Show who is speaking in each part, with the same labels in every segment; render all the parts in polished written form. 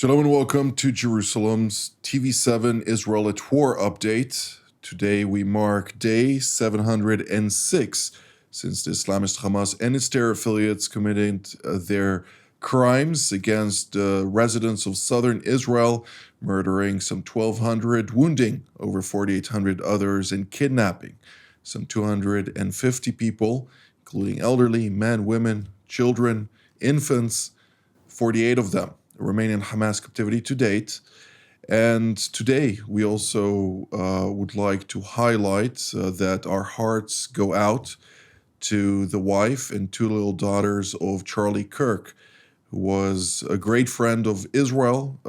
Speaker 1: Shalom and welcome to Jerusalem's TV7 Israel at War update. Today we mark day 706 since the Islamist Hamas and its terror affiliates committed their crimes against residents of southern Israel, murdering some 1,200, wounding over 4,800 others, and kidnapping some 250 people, including elderly, men, women, children, infants, 48 of them remain in Hamas captivity to date. And today we also would like to highlight that our hearts go out to the wife and two little daughters of Charlie Kirk, who was a great friend of Israel,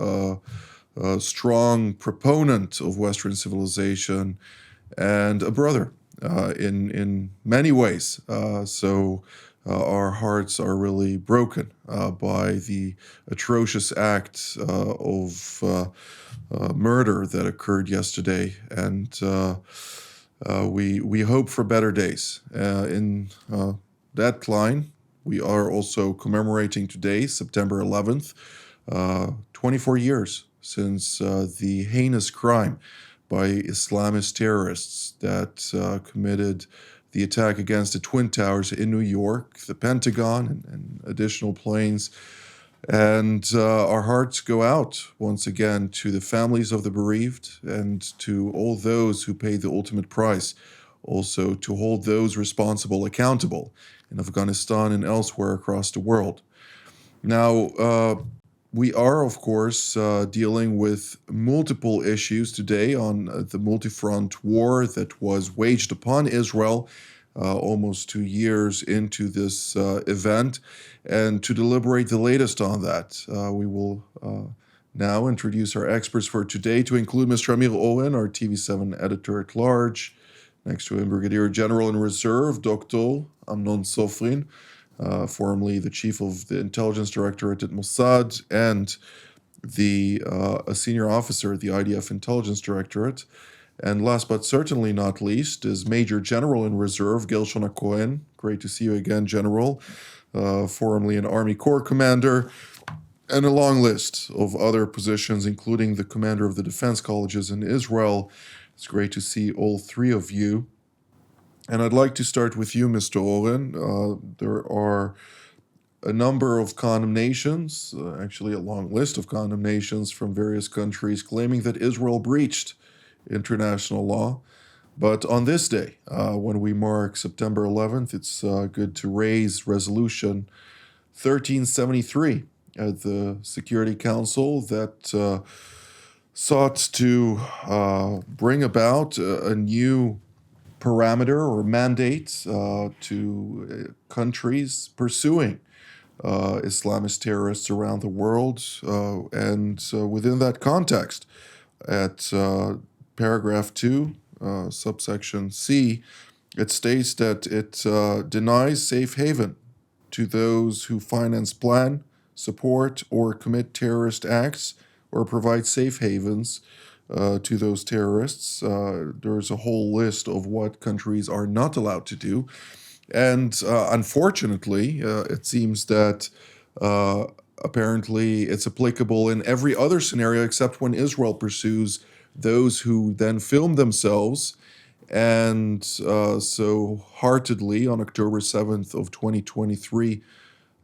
Speaker 1: a strong proponent of Western civilization, and a brother in many ways. Our hearts are really broken by the atrocious act of murder that occurred yesterday, and we hope for better days. In that line, we are also commemorating today, September 11th, 24 years since the heinous crime by Islamist terrorists that committed the attack against the Twin Towers in New York, the Pentagon, and additional planes. And our hearts go out once again to the families of the bereaved and to all those who paid the ultimate price, also to hold those responsible accountable in Afghanistan and elsewhere across the world. Now, we are, of course, dealing with multiple issues today on the multi-front war that was waged upon Israel almost 2 years into this event. And to deliberate the latest on that, we will now introduce our experts for today, to include Mr. Amir Owen, our TV7 editor-at-large. Next to him, Brigadier General in Reserve, Dr. Amnon Sofrin, formerly the chief of the intelligence directorate at Mossad and a senior officer at the IDF intelligence directorate. And last but certainly not least is Major General in Reserve, Gershon Cohen. Great to see you again, General. Formerly an Army Corps commander, and a long list of other positions, including the commander of the defense colleges in Israel. It's great to see all three of you. And I'd like to start with you, Mr. Oren. There are a number of condemnations, actually a long list of condemnations from various countries claiming that Israel breached international law. But on this day, when we mark September 11th, it's good to raise Resolution 1373 at the Security Council that sought to bring about a new parameter or mandate to countries pursuing Islamist terrorists around the world. And within that context, at paragraph 2, subsection C, it states that it denies safe haven to those who finance, plan, support, or commit terrorist acts or provide safe havens to those terrorists. There's a whole list of what countries are not allowed to do. And unfortunately, it seems that apparently it's applicable in every other scenario except when Israel pursues those who then film themselves and so heartedly on October 7th of 2023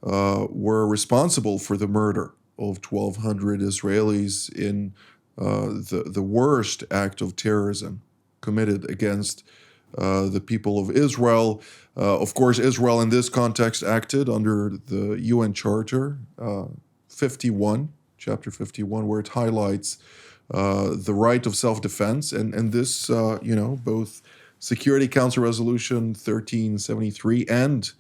Speaker 1: were responsible for the murder of 1,200 Israelis in the worst act of terrorism committed against the people of Israel. Of course, Israel in this context acted under the UN Charter 51, Chapter 51, where it highlights the right of self-defense. And this, both Security Council Resolution 1373 and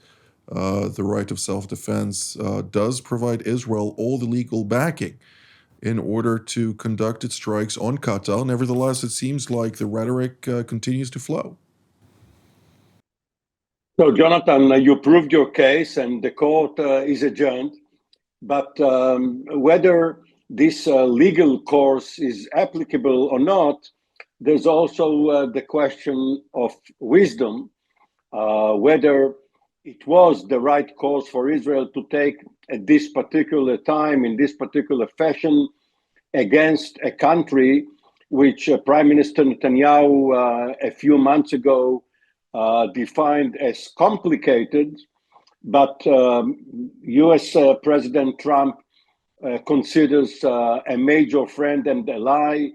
Speaker 1: the right of self-defense does provide Israel all the legal backing in order to conduct its strikes on Qatar. Nevertheless, it seems like the rhetoric continues to flow.
Speaker 2: So, Jonathan, you proved your case and the court is adjourned. But whether this legal course is applicable or not, there's also the question of wisdom, whether it was the right course for Israel to take at this particular time, in this particular fashion, against a country which Prime Minister Netanyahu a few months ago defined as complicated, but US President Trump considers a major friend and ally.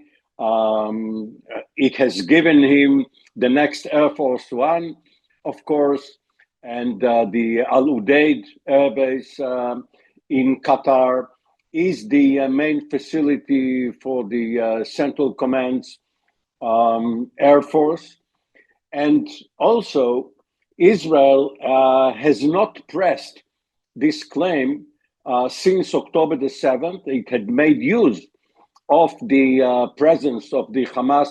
Speaker 2: It has given him the next Air Force One, of course, and the Al Udeid Air Base in Qatar is the main facility for the Central Command's Air Force. And also, Israel has not pressed this claim since October the 7th. It had made use of the presence of the Hamas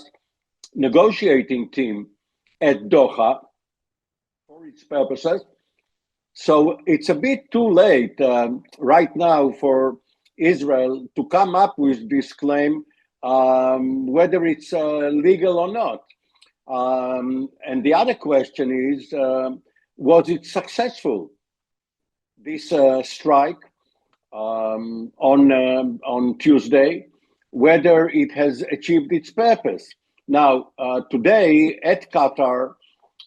Speaker 2: negotiating team at Doha for its purposes. So it's a bit too late right now for Israel to come up with this claim, whether it's legal or not. And the other question is, was it successful, this strike on Tuesday, whether it has achieved its purpose? Now, today at Qatar,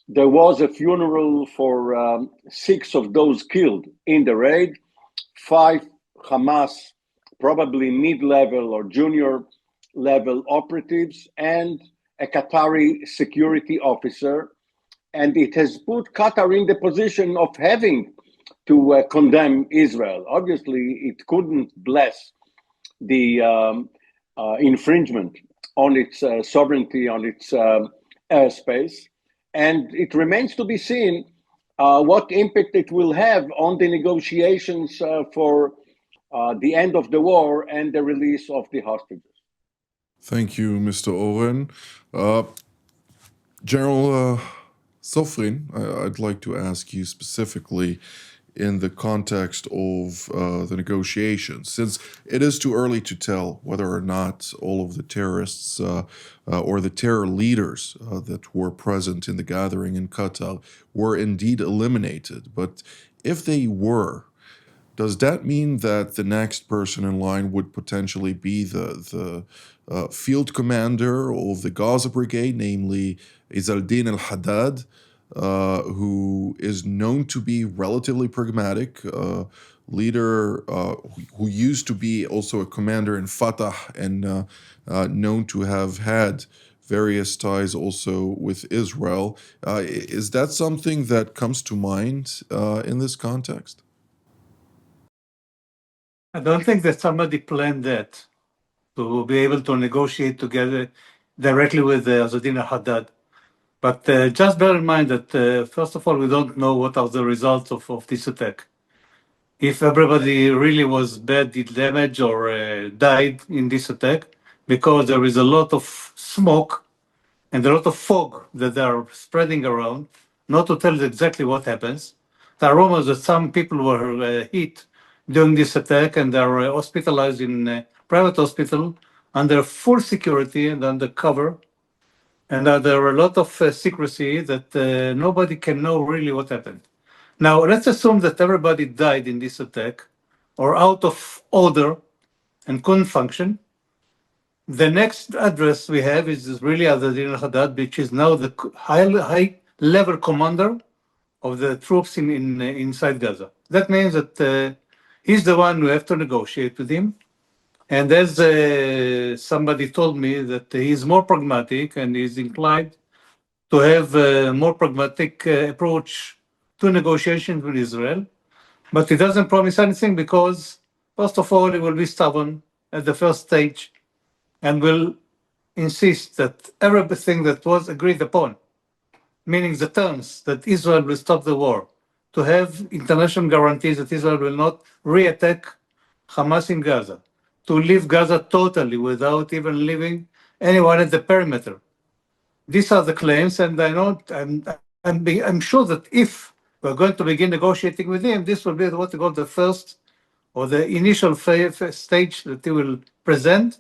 Speaker 2: there was a funeral for 6 of those killed in the raid, 5 Hamas, probably mid-level or junior level operatives, and a Qatari security officer. And it has put Qatar in the position of having to condemn Israel. Obviously, it couldn't bless the infringement on its sovereignty, on its airspace. And it remains to be seen what impact it will have on the negotiations for the end of the war and the release of the hostages.
Speaker 1: Thank you, Mr. Oren. General Sofrin, I'd like to ask you specifically in the context of the negotiations, since it is too early to tell whether or not all of the terrorists or the terror leaders that were present in the gathering in Qatar were indeed eliminated. But if they were, does that mean that the next person in line would potentially be the field commander of the Gaza brigade, namely Izzeldin al-Haddad, who is known to be relatively pragmatic, leader who used to be also a commander in Fatah and known to have had various ties also with Israel. Is that something that comes to mind in this context?
Speaker 3: I don't think that somebody planned that, to be able to negotiate together directly with Azadin al-Haddad. But just bear in mind that, first of all, we don't know what are the results of this attack. If everybody really was badly damaged or died in this attack, because there is a lot of smoke and a lot of fog that they are spreading around, not to tell exactly what happens. There are rumors that some people were hit during this attack and they are hospitalized in a private hospital under full security and under cover. And there are a lot of secrecy that nobody can know really what happened. Now, let's assume that everybody died in this attack or out of order and couldn't function. The next address we have is really Azadin al-Haddad, which is now the high-level commander of the troops inside Gaza. That means that he's the one who have to negotiate with him. And as somebody told me that he's more pragmatic and he's inclined to have a more pragmatic approach to negotiations with Israel. But he doesn't promise anything because, first of all, he will be stubborn at the first stage and will insist that everything that was agreed upon, meaning the terms that Israel will stop the war, to have international guarantees that Israel will not re-attack Hamas in Gaza, to leave Gaza totally without even leaving anyone at the perimeter. These are the claims, and I'm sure that if we're going to begin negotiating with him, this will be what we call the first or the initial stage that he will present,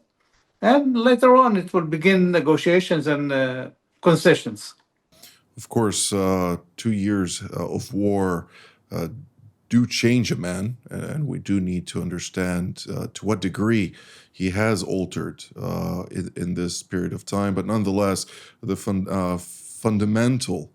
Speaker 3: and later on it will begin negotiations and concessions.
Speaker 1: Of course, 2 years of war do change a man, and we do need to understand to what degree he has altered in this period of time. But nonetheless, the fundamental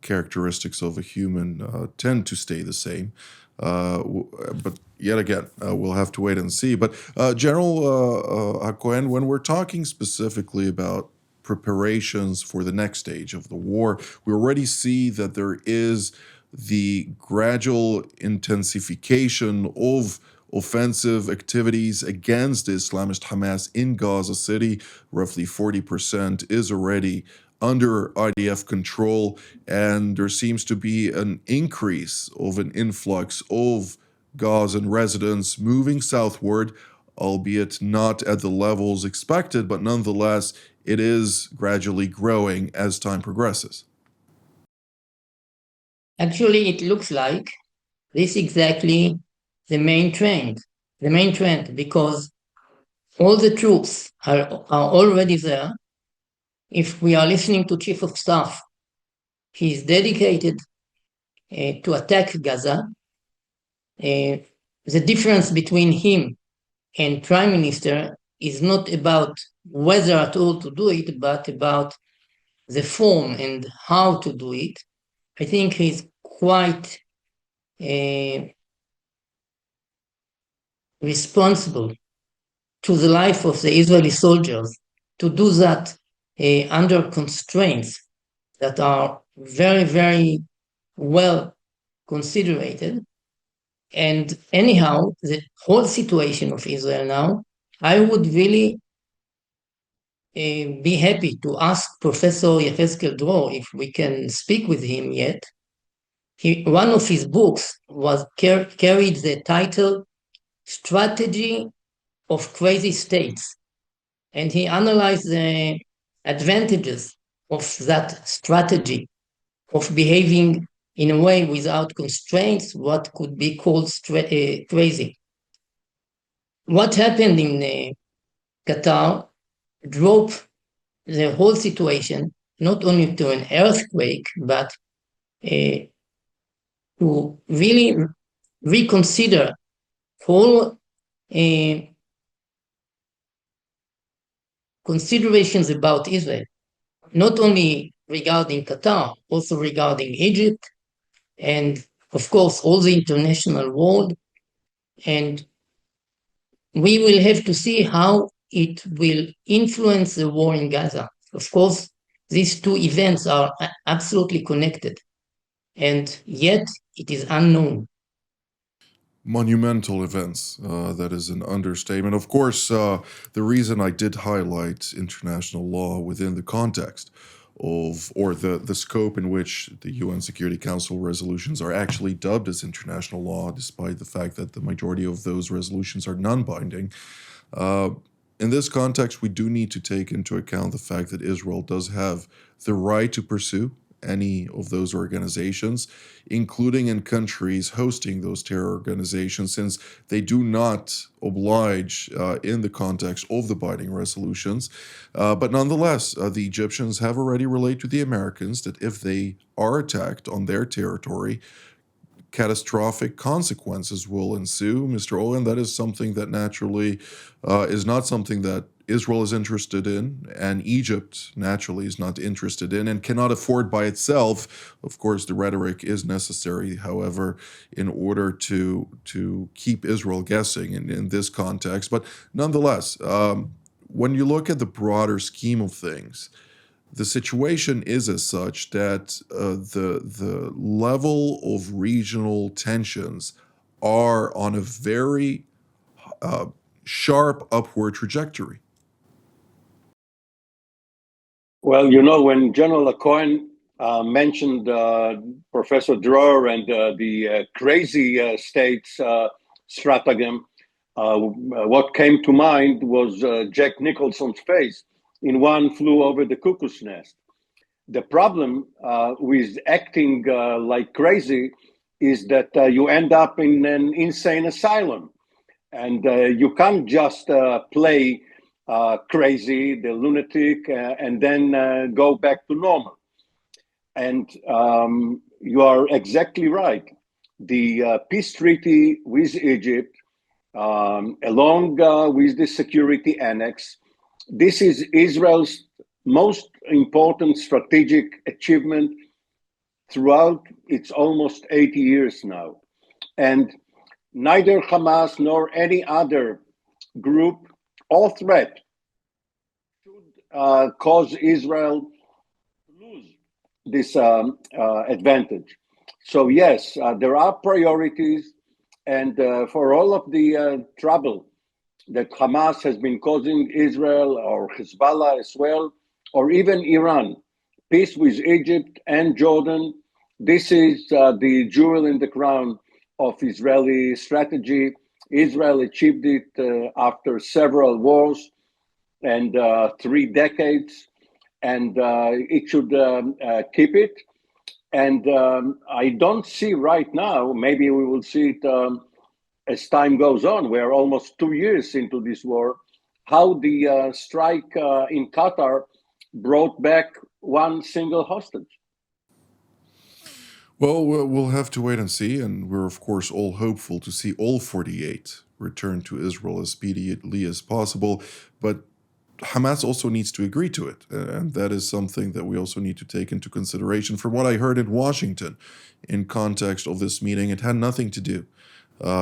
Speaker 1: characteristics of a human tend to stay the same. But yet again, we'll have to wait and see. But General Hakohen, when we're talking specifically about preparations for the next stage of the war, we already see that there is the gradual intensification of offensive activities against the Islamist Hamas in Gaza City. Roughly 40% is already under IDF control, and there seems to be an increase of an influx of Gazan residents moving southward, albeit not at the levels expected, but nonetheless, it is gradually growing as time progresses.
Speaker 4: Actually, it looks like this is exactly the main trend, because all the troops are already there. If we are listening to Chief of Staff, he's dedicated to attack Gaza. The difference between him and Prime Minister is not about whether at all to do it, but about the form and how to do it. I think he's quite responsible to the life of the Israeli soldiers to do that under constraints that are very, very well considered. And anyhow, the whole situation of Israel now, I would really be happy to ask Professor Yehezkel Dror if we can speak with him yet. One of his books carried the title Strategy of Crazy States, and he analyzed the advantages of that strategy of behaving in a way without constraints, what could be called crazy. What happened in Qatar drove the whole situation not only to an earthquake, but to really reconsider whole considerations about Israel, not only regarding Qatar, also regarding Egypt, and of course all the international world. And we will have to see how it will influence the war in Gaza. Of course, these two events are absolutely connected, and yet it is unknown.
Speaker 1: Monumental events. That is an understatement. Of course, the reason I did highlight international law within the context of, or the scope in which the UN Security Council resolutions are actually dubbed as international law, despite the fact that the majority of those resolutions are non-binding. In this context, we do need to take into account the fact that Israel does have the right to pursue any of those organizations, including in countries hosting those terror organizations, since they do not oblige in the context of the binding resolutions. But nonetheless, the Egyptians have already relayed to the Americans that if they are attacked on their territory, catastrophic consequences will ensue. Mr. Owen, that is something that naturally is not something that Israel is interested in, and Egypt naturally is not interested in and cannot afford by itself. Of course, the rhetoric is necessary, however, in order to keep Israel guessing in this context. But nonetheless, when you look at the broader scheme of things, the situation is as such that the level of regional tensions are on a very sharp upward trajectory.
Speaker 2: Well, when General Cohen mentioned Professor Dror and the crazy states stratagem, what came to mind was Jack Nicholson's face in One Flew Over the Cuckoo's Nest. The problem with acting like crazy is that you end up in an insane asylum, and you can't just play crazy, the lunatic, and then go back to normal. And you are exactly right. the peace treaty with Egypt, along with the security annex. This is Israel's most important strategic achievement throughout its almost 80 years now. And neither Hamas nor any other group or threat should cause Israel to lose this advantage. So yes, there are priorities, and for all of the trouble that Hamas has been causing Israel or Hezbollah as well, or even Iran, peace with Egypt and Jordan, this is the jewel in the crown of Israeli strategy. Israel achieved it after several wars and 3 decades, and it should keep it. And I don't see right now, maybe we will see it as time goes on. We're almost 2 years into this war, how the strike in Qatar brought back one single hostage.
Speaker 1: Well, we'll have to wait and see, and we're of course all hopeful to see all 48 return to Israel as speedily as possible, but Hamas also needs to agree to it, and that is something that we also need to take into consideration. From what I heard in Washington, in context of this meeting, it had nothing to do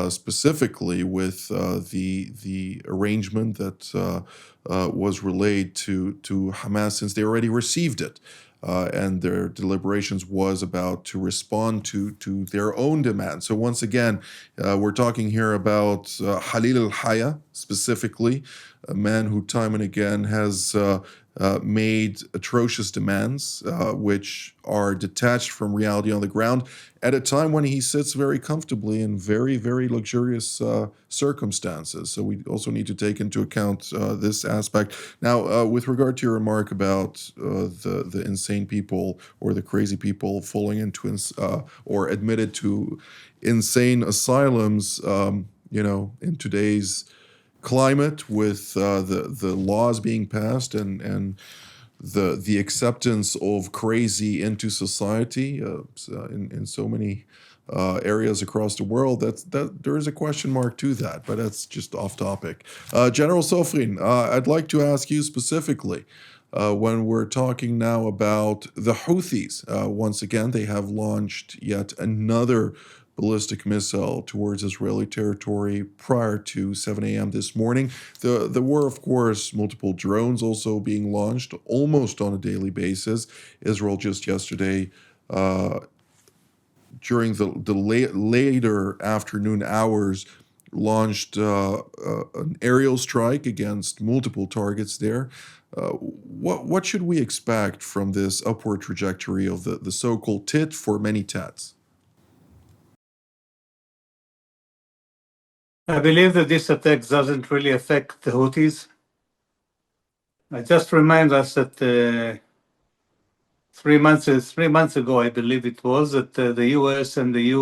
Speaker 1: specifically with the arrangement that was relayed to Hamas, since they already received it. And their deliberations was about to respond to their own demands. So once again, we're talking here about Khalil al-Haya specifically, a man who time and again has made atrocious demands, which are detached from reality on the ground, at a time when he sits very comfortably in very, very luxurious circumstances. So we also need to take into account this aspect. Now, with regard to your remark about the insane people or the crazy people falling into or admitted to insane asylums, in today's climate, with the laws being passed and the acceptance of crazy into society in so many areas across the world, that there is a question mark to that, but that's just off topic. General Sofrin, I'd like to ask you specifically, when we're talking now about the Houthis, once again, they have launched yet another ballistic missile towards Israeli territory prior to 7 a.m. this morning. There were, of course, multiple drones also being launched almost on a daily basis. Israel just yesterday, during the later afternoon hours, launched an aerial strike against multiple targets there. What should we expect from this upward trajectory of the so-called tit for many tats?
Speaker 3: I believe that this attack doesn't really affect the Houthis. I just remind us that 3 months ago, I believe it was, that the US and the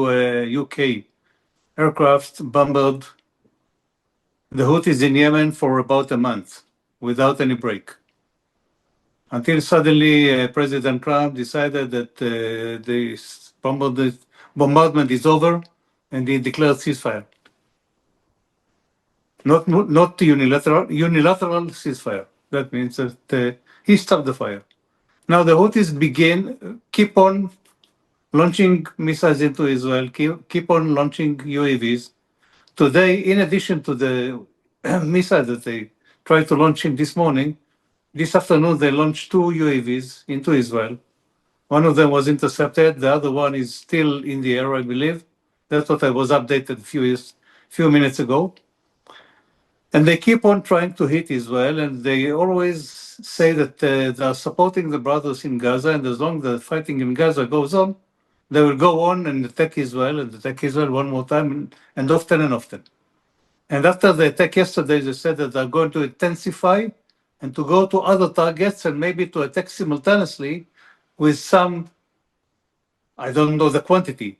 Speaker 3: UK aircraft bombarded the Houthis in Yemen for about a month without any break. Until suddenly President Trump decided that the bombardment is over and he declared ceasefire. Not unilateral ceasefire. That means that he stopped the fire. Now the Houthis keep on launching missiles into Israel, keep on launching UAVs. Today, in addition to the missile that they tried to launch in this morning, this afternoon they launched 2 UAVs into Israel. One of them was intercepted. The other one is still in the air, I believe. That's what I was updated a few minutes ago. And they keep on trying to hit Israel, and they always say that they are supporting the brothers in Gaza, and as long as the fighting in Gaza goes on, they will go on and attack Israel one more time, and often and often. And after the attack yesterday, they said that they're going to intensify and to go to other targets and maybe to attack simultaneously with some, I don't know the quantity,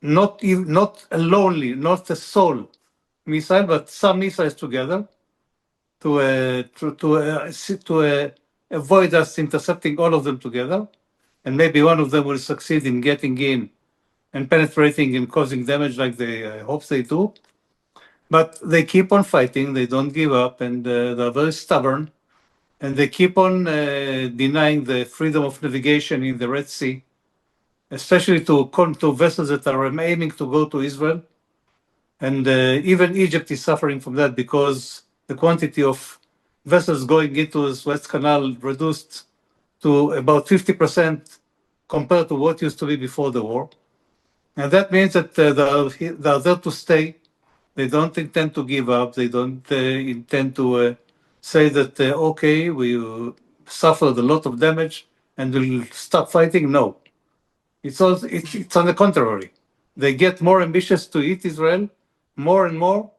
Speaker 3: not a sole missile, but some missiles together to avoid us intercepting all of them together. And maybe one of them will succeed in getting in and penetrating and causing damage like they hope they do. But they keep on fighting, they don't give up, and they're very stubborn, and they keep on denying the freedom of navigation in the Red Sea, especially to vessels that are aiming to go to Israel. And even Egypt is suffering from that because the quantity of vessels going into the Suez Canal reduced to about 50% compared to what used to be before the war. And that means that they're there to stay. They don't intend to give up. They don't intend to say that, okay, we suffered a lot of damage and we'll stop fighting. No. It's on the contrary. They get more ambitious to eat Israel more and more,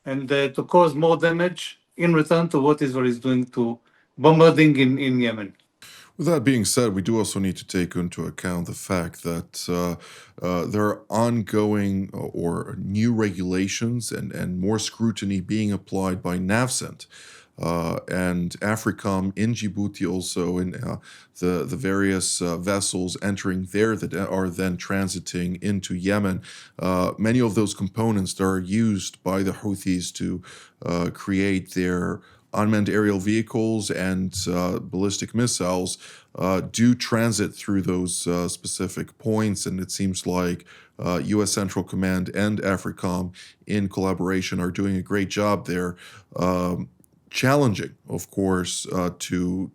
Speaker 3: and to cause more damage in return to what Israel is doing to bombarding in Yemen.
Speaker 1: With that being said, we do also need to take into account the fact that there are ongoing or new regulations and more scrutiny being applied by NAVCENT. And AFRICOM in Djibouti also in the various vessels entering there that are then transiting into Yemen. Many of those components that are used by the Houthis to create their unmanned aerial vehicles and ballistic missiles do transit through those specific points, and it seems like U.S. Central Command and AFRICOM in collaboration are doing a great job there. Challenging, of course, to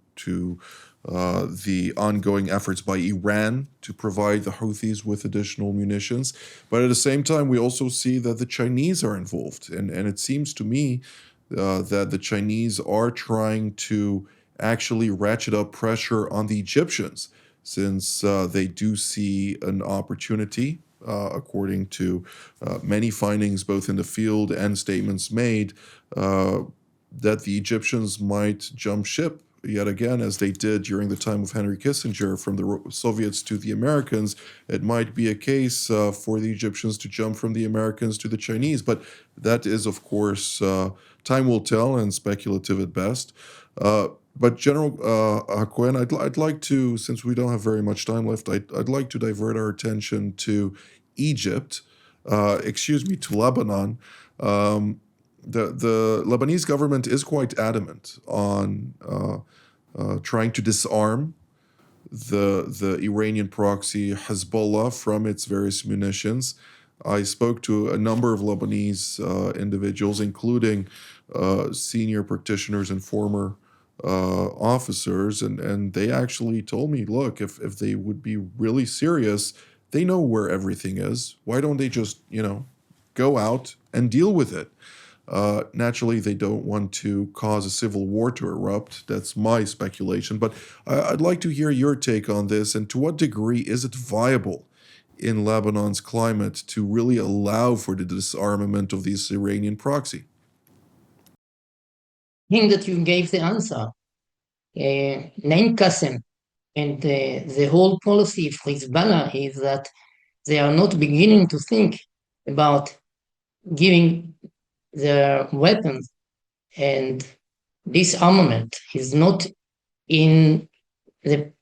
Speaker 1: the ongoing efforts by Iran to provide the Houthis with additional munitions. But at the same time, we also see that the Chinese are involved. And it seems to me that the Chinese are trying to actually ratchet up pressure on the Egyptians, since they do see an opportunity, according to many findings both in the field and statements made, that the Egyptians might jump ship yet again, as they did during the time of Henry Kissinger, from the Soviets to the Americans. It might be a case for the Egyptians to jump from the Americans to the Chinese, but that is, of course, time will tell and speculative at best. But General Hakohen, I'd like to, since we don't have very much time left, I'd like to divert our attention to Egypt, to Lebanon. The Lebanese government is quite adamant on trying to disarm the Iranian proxy Hezbollah from its various munitions. I spoke to a number of Lebanese individuals, including senior practitioners and former officers, and they actually told me, look, if they would be really serious, they know where everything is. Why don't they just, go out and deal with it? Naturally, they don't want to cause a civil war to erupt. That's my speculation. But I'd like to hear your take on this, and to what degree is it viable in Lebanon's climate to really allow for the disarmament of this Iranian proxy?
Speaker 4: I think that you gave the answer. Naim Qassem and the whole policy of Hezbollah is that they are not beginning to think about giving their weapons, and disarmament is not in the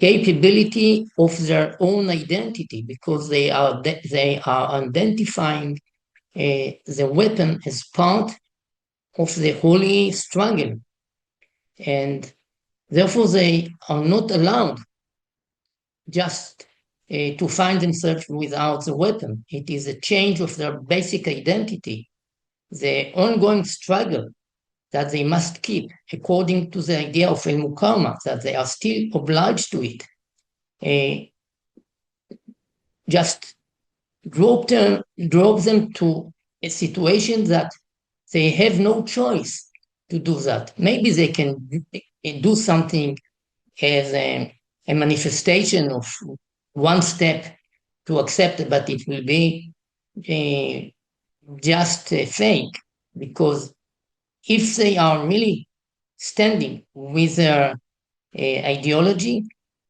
Speaker 4: capability of their own identity, because they are identifying the weapon as part of the holy struggle, and therefore they are not allowed just to find themselves without the weapon. It is a change of their basic identity, the ongoing struggle that they must keep according to the idea of al-Muqawma, that they are still obliged to it. Just drop them to a situation that they have no choice to do that. Maybe they can do something as a manifestation of one step to accept it, but it will be just fake, because if they are really standing with their ideology,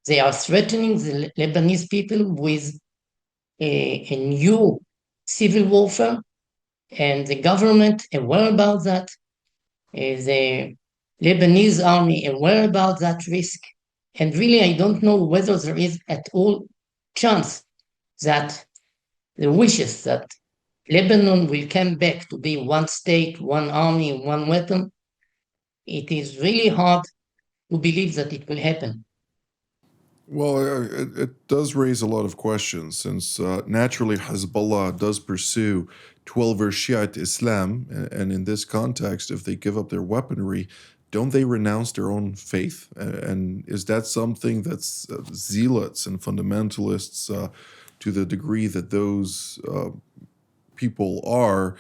Speaker 4: they are threatening the Lebanese people with a new civil warfare, and the government aware about that, the Lebanese army aware about that risk, and really I don't know whether there is at all chance that the wishes that Lebanon will come back to be one state, one army, one weapon, it is really hard to believe that it will happen.
Speaker 1: Well, it does raise a lot of questions since naturally Hezbollah does pursue 12er Shiite Islam. And in this context, if they give up their weaponry, don't they renounce their own faith? And is that something that's zealots and fundamentalists to the degree that those people are?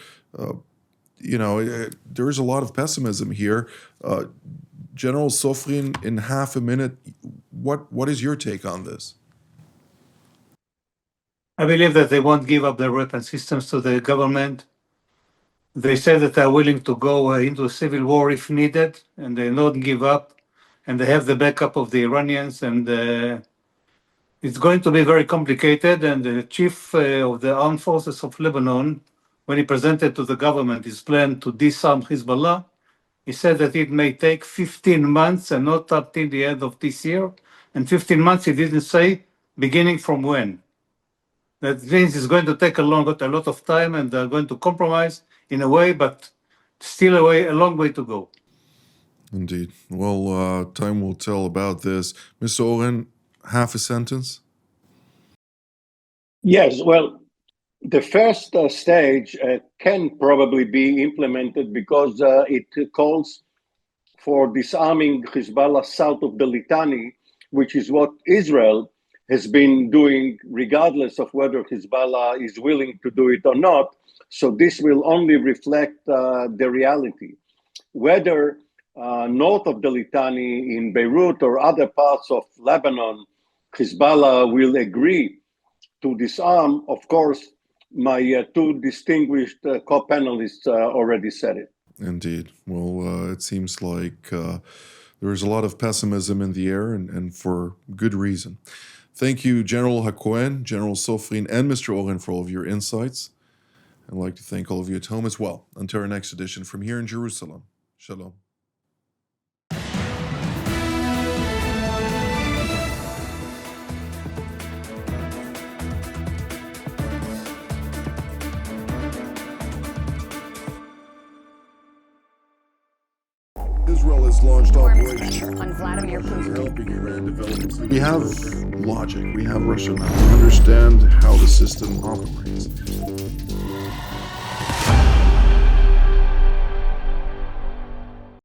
Speaker 1: There is a lot of pessimism here. General Sofrin, in half a minute, what is your take on this?
Speaker 3: I believe that they won't give up their weapon systems to the government. They say that they're willing to go into a civil war if needed, and they don't give up, and they have the backup of the Iranians, and it's going to be very complicated. And the chief of the armed forces of Lebanon, when he presented to the government his plan to disarm Hezbollah, he said that it may take 15 months and not up till the end of this year. And 15 months, he didn't say beginning from when. That means it's going to take a lot of time, and they're going to compromise in a way, but still a long way to go.
Speaker 1: Indeed. Well, time will tell about this. Mr. Oren, half a sentence?
Speaker 2: Yes, well, the first stage can probably be implemented because it calls for disarming Hezbollah south of the Litani, which is what Israel has been doing regardless of whether Hezbollah is willing to do it or not. So this will only reflect the reality. Whether north of the Litani in Beirut or other parts of Lebanon, Hezbollah will agree to disarm, of course, my two distinguished co-panelists already said it.
Speaker 1: Indeed. Well, it seems like there is a lot of pessimism in the air, and for good reason. Thank you, General Hakohen, General Sofrin, and Mr. Oren for all of your insights. I'd like to thank all of you at home as well. Until our next edition from here in Jerusalem. Shalom. Israel has launched operations
Speaker 5: on Vladimir Putin.
Speaker 1: helping Iran develop. We have logic, we have rationale, we understand how the system operates.